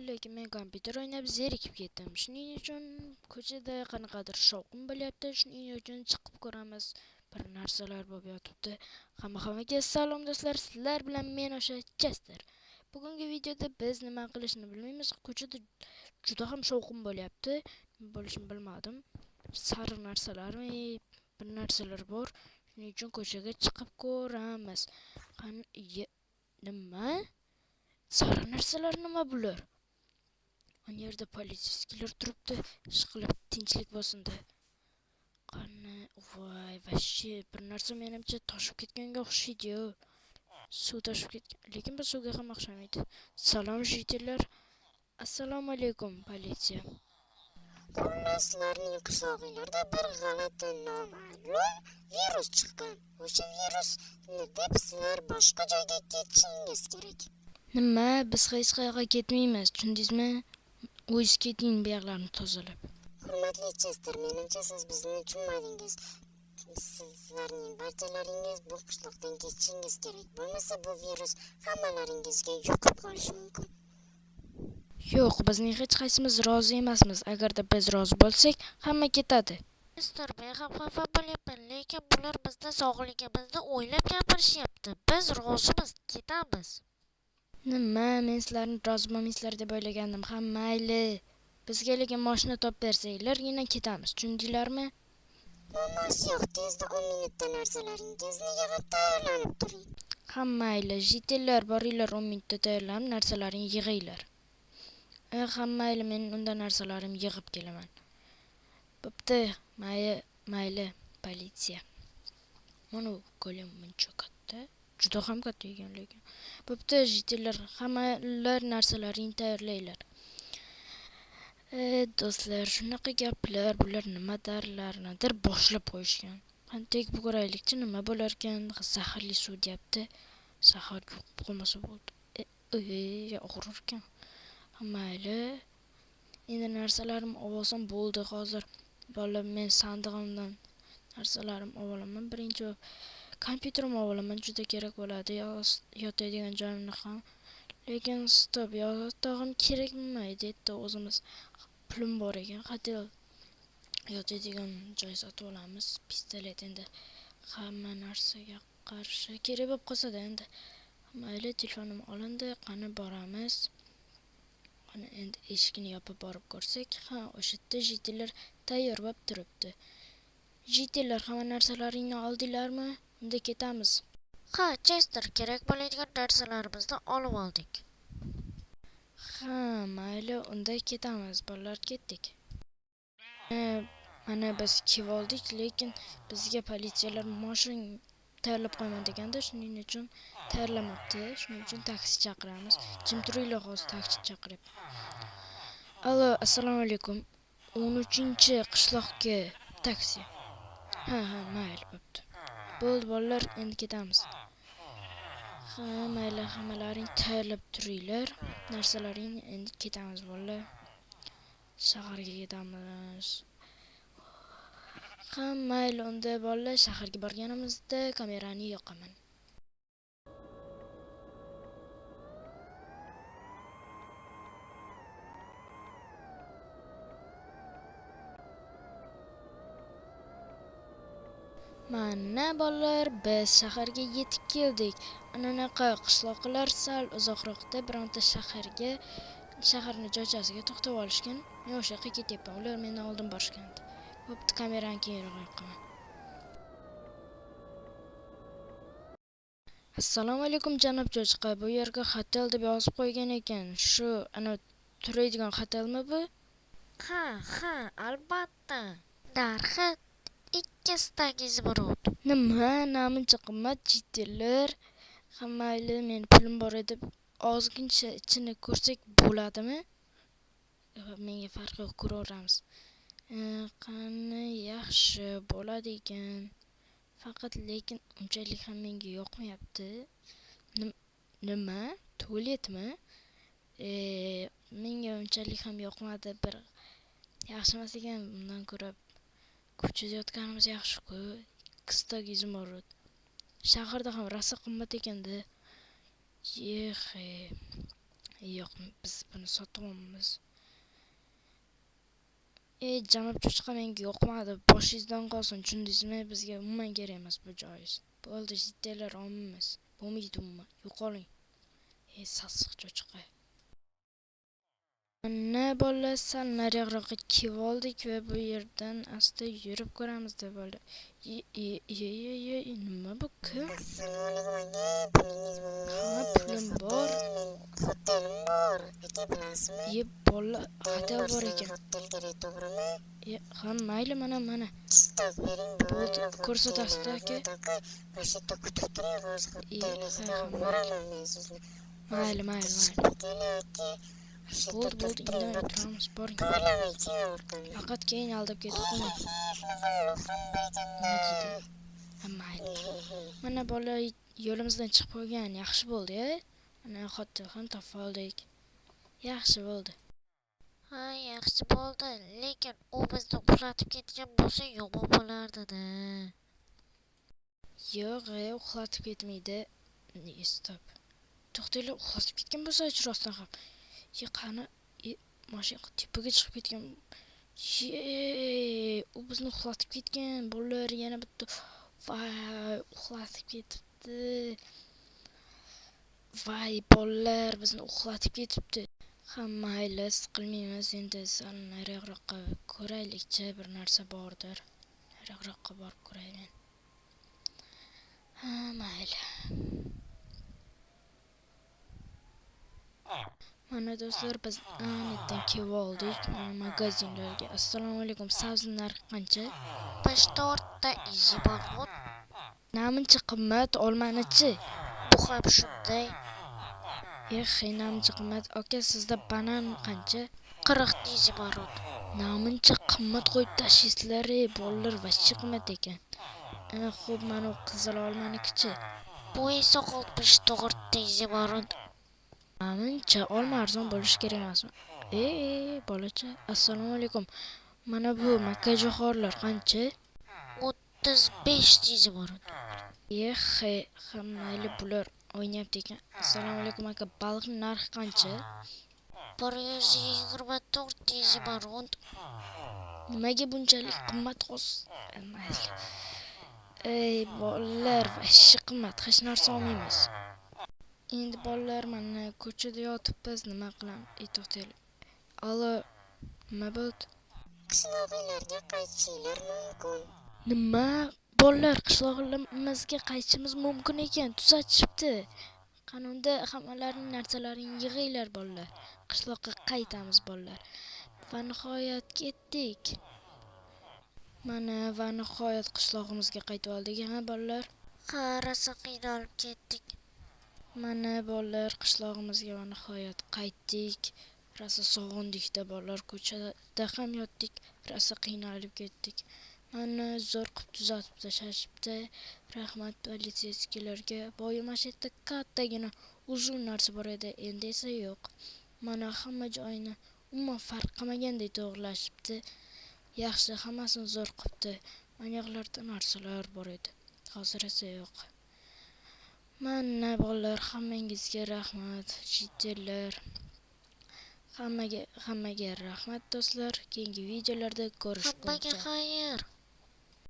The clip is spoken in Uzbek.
lekin men kompyuter o'ynab zerikib ketdim. Shuning uchun ko'chada qanaqadir shovqin bo'lyapti. Shuning uchun chiqib ko'ramiz. Bir narsalar bo'lib yotibdi. Hammaga salom do'stlar. Sizlar bilan men o'sha Chester. Bugungi videoda biz nima qilishni bilmaymiz. Ko'chada juda ham shovqin bo'lyapti. Nima bo'lishini bilmadim. Sariq narsalarmi, bir narsalar bor. Shuning uchun ko'chaga chiqib ko'ramiz. Nima? Sariq narsalar nima bular? Ana yerda politsiyachilar turibdi. Ishqilib tinchlik bo'lsin-da. Qani, voy, vashshi bir narsa menimcha toshib ketganga o'xshaydi-yu. Suv toshib ketgan, lekin bu suvga ham o'xshamaydi. Salom jitillar. Assalomu alaykum politsiya. Xullaslarning qishlog'inglarda bir g'alati noma'lum virus chiqqan. O'sha virusni deb sizlar boshqa joyga ketishingiz kerak. Nima? Biz hech qayerga ketmaymiz, tushundingizmi? O'zingiz keting bu yerlarni tozalab. Hurmatli Chester, menimcha siz bizni tushunmadingiz. Sizlarning barchalaringiz bu qishloqdan ketishingiz kerak. Bo'lmasa bu virus hammalaringizga yuqib qolishi mumkin. Yo'q, bizning hech qaysimiz rozi emasmiz. Agarda biz rozi bo'lsak, hamma ketadi. Chester, men ham xafa bo'lyapman, lekin bular bizni sog'ligimizni o'ylab gapirishyapti. Biz rozimiz, ketamiz. Nima? Men sizlarni rozi bo'lmaysizlar deb o'ylagandim. Ha, mayli. Bizga lekin mashina topib bersanglargina ketamiz. Tushundinglarmi? Muammosi yo'q, tezda 10 minutda narsalaringizni yig'ib tayyorlanib turing. Ha, mayli. Jitillar, boringlar 10 minutda tayyorlanib narsalarini yig'inglar. Ha, mayli, men unda narsalarimni yig'ib kelaman. Bo'pti, mayli, politsiya. Mana ko'lim muncha katta. Juda ham katta ekan lekin. Bo'pti, jitillar, hammalar narsalarini tayyorlaylar. Do'stlar, shunaqa gaplar, bular nimadir boshlab qo'yishgan. Qanday ko'raylikchi, nima bo'lar ekan? Zaharli suv deyapti. Zahar yo'q bo'lmasa bo'ldi. Og'rir ekan. Mayli. Endi narsalarimni olsam bo'ldi hozir. Bolam, men sandig'imdan narsalarimni olaman. Birinchi kompyuterimni olaman, juda kerak bo'ladi. Yotadigan joyimni ham. Lekin stop, yotog'im kerakmi? Deydi o'zimiz. Pulim bor ekan, qadil yotadigan joy sotib olamiz. Pistolet endi hamma narsaga qarshi kerak bo'lib qolsa-da endi. Mayli, telefonim olindi, qani boramiz. Qani endi eshikni yopib borib ko'rsak, ha, o'sha yerda jitillar tayyor bo'lib turibdi. Jitillar, hamma narsalaringni oldinglarmi? Unda ketamiz. Ha, Chester, kerak bo'ladigan narsalarimizni olib oldik. Ha, mayli, unda ketamiz. Bolalar, ketdik. Mana biz kelib oldik, lekin bizga politsiyalar mashina tayyorlab qo'yman deganda, shuning uchun tayyorlamabdi. Shuning uchun taksi chaqiramiz. Jim turinglar, hozir taksi chaqiryapti. Allo, assalomu alaykum. 13-qishloqqa taksi. Ha, mayli, bo'pti. Bo'ldi, bolalar, endi ketamiz. Ha, mayli, hammalaring tayyorlab turinglar. Narsalaring, endi ketamiz, bolalar. Shaharga ketamiz. Ha, mayli, unda bolalar, shaharga borganimizda kamerani yoqaman. Mana bolalar, biz shaharga yetib keldik. Anaqa qishloqlar sal uzoqroqda bironta shaharni joychasiga to'xtab olishgan. Men o'sha yoqqa ketyapman. Ular mendan oldin borishgandi. Bo'pti, kamerani keyinroq yoqaman. Assalomu alaykum janob cho'chqa. Bu yerga hotel deb yozib qo'ygan ekan. Shu ana turadigan hotelmi bu? Ha, albatta. Narxi 200 brut. Nima? Namuncha qimmat jitillar. Mayli, men pulim bor edi. Ozgincha ichini ko'rsak bo'ladimi? Menga farqi yo'q, ko'raveramiz. Qani, yaxshi bo'ladi ekan. Faqat lekin unchalik ham menga yoqmayapti. Nima? Tualetmi? Menga unchalik ham yoqmadi. Bir yaxshi emas ekan. Bundan ko'ra ko'chada yotganimiz yaxshi-ku. 200 brut. Shaharda ham rosa qimmat ekanda. Yo'q, biz buni sotamiz. Janob cho'chqa menga yoqmadi. Boshingizdan qolsin, tushundingizmi? Bizga umuman kerak emas bu joyingiz. Bo'ldi, jiddilar olmaymiz. Bo'lmaydi umuman. Yo'qoling. Sassiq cho'chqa. Mana bolalar sal nariroqqa kelib oldik va bu yerdan asta yurib ko'ramiz deb bo'ldi. Nima bu kim? Assalomu alaykum aka, pulingiz Ha, bo'lmaydi. pulim bor. Hotelim bor. Aka bilasizmi? Bola hotel bor ekan. Hotel kerak, to'g'rimi? Ha, mayli, mana. Stok bering, Bo'ldi, ko'rsatasiz aka. aka. Mana shu yerda kutib turing, hozir hotelingizga ha, boraman men sizni. Mayli. Aka, Bo'ldi, indamay turamiz. Boring. Qo'rqmang, keyin o'rtamang. Faqat keyin aldab ketib qo'ymang. Nima deydi? Ha, mayli. Mana bola yo'limizdan chiqib qolgan. Yaxshi bo'ldi-ya. Mana hotel ham topib oldik. Yaxshi bo'ldi. Ha, yaxshi bo'ldi, lekin u bizni uxlatib ketgan bo'lsa yomon bo'lardi-da. Yo'q, uxlatib ketmaydi. Stop. To'xtanglar, uxlatib ketgan bo'lsa rostdan ham. Qani, mashina tepaga chiqib ketgan. U bizni uxlatib ketgan. Bolalar yana bitta voy, uxlatib ketibdi. Voy, bolalar bizni uxlatib ketibdi. Ha, mayli, siqilmaymiz. Endi sal nariroqqa ko'raylikchi, bir narsa bordir. Nariroqqa borib ko'rayman. Ha, mayli. Mana do'stlar, biz anetdan kelib oldik. Mana magazinlarga. Assalomu alaykum. Sabzi narxi qancha? 5-4 ta izi bor. Namuncha qimmat, olmanichi? Bu ham shunday. Namuncha qimmat. Aka, sizda banan qancha? 40 ta izi bor. Namuncha qimmat qo'yib tashlaysizlar, bolalar vachcha qimmat ekan. Xo'p, mana u qizil olmanikichi? Bu esa 64 ta izi bor. Namuncha olma arzon bo'lishi kerak emasmi? Bolacha. Assalomu alaykum. Mana bu makkajo'xorilar qancha? 35 ta izi bor. Mayli, bular o'ynayapti ekan. Assalomu alaykum aka, baliqning narxi qancha? 124 ta izi bor. Nimaga bunchalik qimmat mayli. Bolalar, vashshi qimmat, hech narsa olmaymiz. Endi bolalar, mana ko'chada yotibmiz, nima qilamiz? To'xtaylik. Allo, nima bo'ldi? Qishlog'inglarga qaytishinglar mumkin. Nima? Bolalar, qishlog'imizga qaytishimiz mumkin ekan, tuzatishibdi. Qanunda hammalarning narsalarini yig'inglar bolalar. Qishloqqa qaytamiz bolalar. Va nihoyat ketdik. Mana va nihoyat qishlog'imizga qaytib oldik, ha bolalar? Ha, rosa qiynalib ketdik. Mana bolalar, qishlog'imizga va nihoyat qaytdik. Rosa sog'indik-da bolalar, ko'chada ham yotdik, rosa qiynalib ketdik. Mana zo'r qilib tuzatib tashlashibdi. Rahmat politsiyachilarga. Boya mana shu yerda kattagina uzun narsa bor edi, endi esa yo'q. Mana hamma joyini umuman farq qilmagandek to'g'rilashibdi. Yaxshi, hammasini zo'r qilibdi. Mana yoqlarda narsalar bor edi. Hozir esa yo'q. Mana bolalar, hammangizga rahmat, jiddilar. Hammaga rahmat do'stlar. Keyingi videolarda ko'rishguncha. Hammaga xayr.